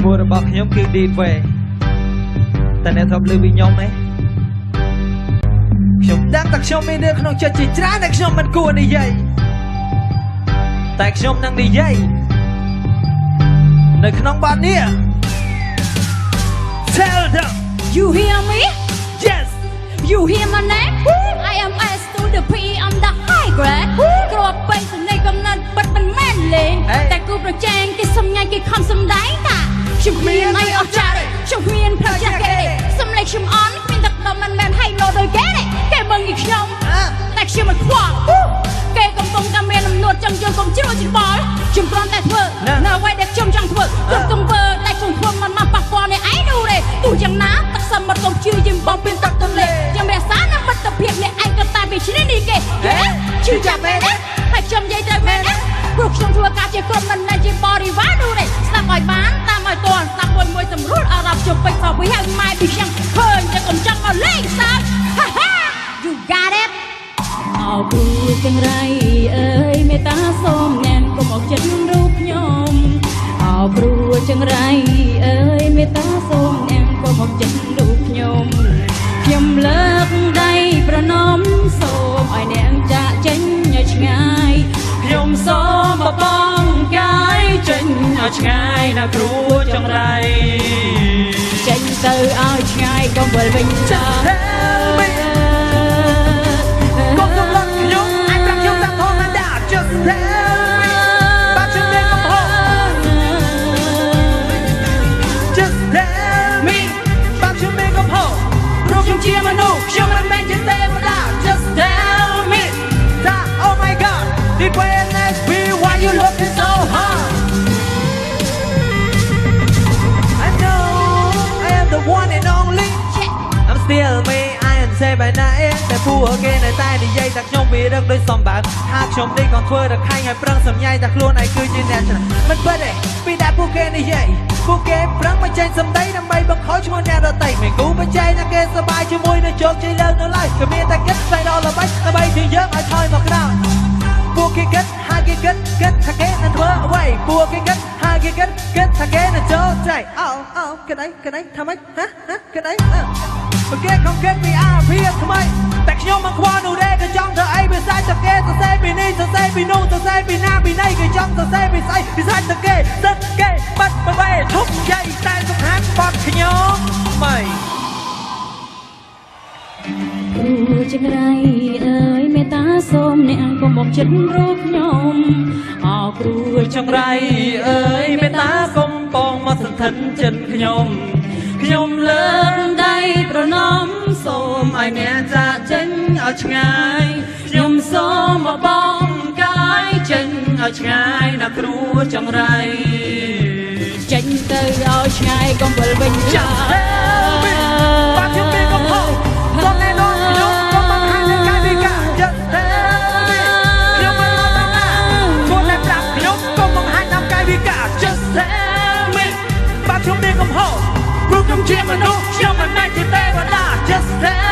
ឈ្មោះរបស់ខ្ញុំគឺ Deadway តែអ្នកធ្លាប់ឮពីខ្ញុំទេខ្ញុំដឹងតែខ្ញុំមានរឿងក្នុងចិត្តជាច្រើនតែខ្ញុំមិនគួរនិយាយតែខ្ញុំនឹងនិយាយនៅក្នុងបទនេះ Tell them You hear me? Yes You hear my name? I am S to the P I'm the high grade គ្រាប់ពេញសំណេរកំណត់ពិតមិនមែនលេងតែគូប្រជែងគេសំញ៉ាញ់គេខំសំដែងថាខ្ញុំគ្មានអីអស្ចារ្យខ្ញុំគ្មានផ្លូវចាស់គេសំលេងខ្ញុំអន់គ្មានទឹកដមមិនមែនហៃណូដូចគេទេគេមើងពីខ្ញុំតែខ្ញុំមិនខ្វល់គេកំពុងតែមានអំណួតចង់យកកុំជ្រួលច្បល់ខ្ញុំគ្រាន់តែធ្វើនៅអ្វីដែលខ្ញុំចង់ធ្វើគ្រប់ទង្វើដែលខ្ញុំធ្វើមិនមកប៉ះពាល់អ្នកឯងនោះទេទោះយ៉ាងណាទឹកសមុទ្រកុំជឿយើងបងពីទឹកទន្លេខ្ញុំរក្សានៅមិត្តភាពអ្នកឯងក៏តែពីឈ្នះនេះគេជឿចាំមែនទេហើយខ្ញុំនិយាយត្រូវមែនទេព្រោះខ្ញុំធ្វើការជាក្រុមមិនមែនជាបរិវារនោះទេស្ដាប់ឲ្យបានតាមឲ្យទាន់ស្ដាប់មួយសម្រួលអារម្មណ៍ជុំពេញផងពីហើយម៉ែពីខ្ញុំឃើញតែកុំចង់មកលេងសើច You got it អោគ្រូចង្រៃអើយមេតាសូមអ្នកកុំអុកចិត្តរូបខ្ញុំអោគ្រូចង្រៃអើយមេតាសូមអ្នកកុំអុកចិត្តរូបខ្ញុំខ្ញុំលើកដៃប្រណម្យសូមឲ្យអ្នកចាក់ចេញឲ្យឆ្ងាយខ្ញុំសូមបបងកាយចេញឲ្យឆ្ងាយណាគ្រូចង្រៃចេញទៅឲ្យឆ្ងាយកុំវិលវិញចាជាមនុស្សខ្ញុំមិនមែនជាទេវតា Just tell me that oh my god did when I be why you looking so hard I know I am the one and only I'm still me I am say by night តែពួកគេនៅតែនិយាយថាខ្ញុំវារឹកដូចសំបើថាខ្ញុំនេះcònធ្វើរខាញ់ឲ្យប្រឹងសម្ញៃថាខ្លួនឯងគឺជាអ្នកឆ្នះមិនពិតទេពីតែពួកគេនិយាយពួកគេប្រឹងមកចេញសម្ដីដើម្បីបង្ខំឈ្មោះអ្នកដទៃមិនគូបច្ចេកតែគេសប្បាយជាមួយនឹងជោគជ័យលើនៅឡើយក៏មានតែគិតស្វែងរកល្បិចដើម្បីជាយើងឲ្យថយមកក្រោយពួកគេគិតហើយគេគិតថាគេនឹងធ្វើអ្វីពួកគេគិតហើយគេគិតថាគេនឹងចូលใจអូគិតអីថាម៉េចគិតអីពួកគេខំគិតពីអាភិបថ្មីតែខ្ញុំមិនខ្វល់នោះទេក៏ចង់ធ្វើអីវាសាច់តែគេសរសេរពីនេះសរសេរពីនោះសរសេរពីណាពីណីគេចង់សរសេរពីស្អីពីសាច់តែគេសិតគេបាត់បែធប់យាយតែសំខាន់បត់ខ្ញុំមិនគ្រូចង្រៃអើយមេតាសូមអ្នកកុំមកចិត្តរូបខ្ញុំអោគ្រូចង្រៃអើយមេតាកុំបងមកសន្ធិនចិត្តខ្ញុំលើកដៃប្រណម្យសូមឲ្យអ្នកចាក់ចេញឲ្យឆ្ងាយខ្ញុំសូមមកបងកាយចេញឲ្យឆ្ងាយណាគ្រូចង្រៃចេញទៅឲ្យឆ្ងាយកុំវិលវិញចាបាត់ខ្ញុំមានកំហុសសូមណែនាំខ្ញុំកុំបង្ហាញនៅកាយវិការចិត្តខ្ញុំមិនមកដល់ណាគួរតែប្រាប់ខ្ញុំកុំបង្ហាញតាមកាយវិការ Just tell me បាត់ខ្ញុំមានកំហុសព្រោះខ្ញុំជាមនុស្សខ្ញុំមិនមែនជាទេវតា Just tell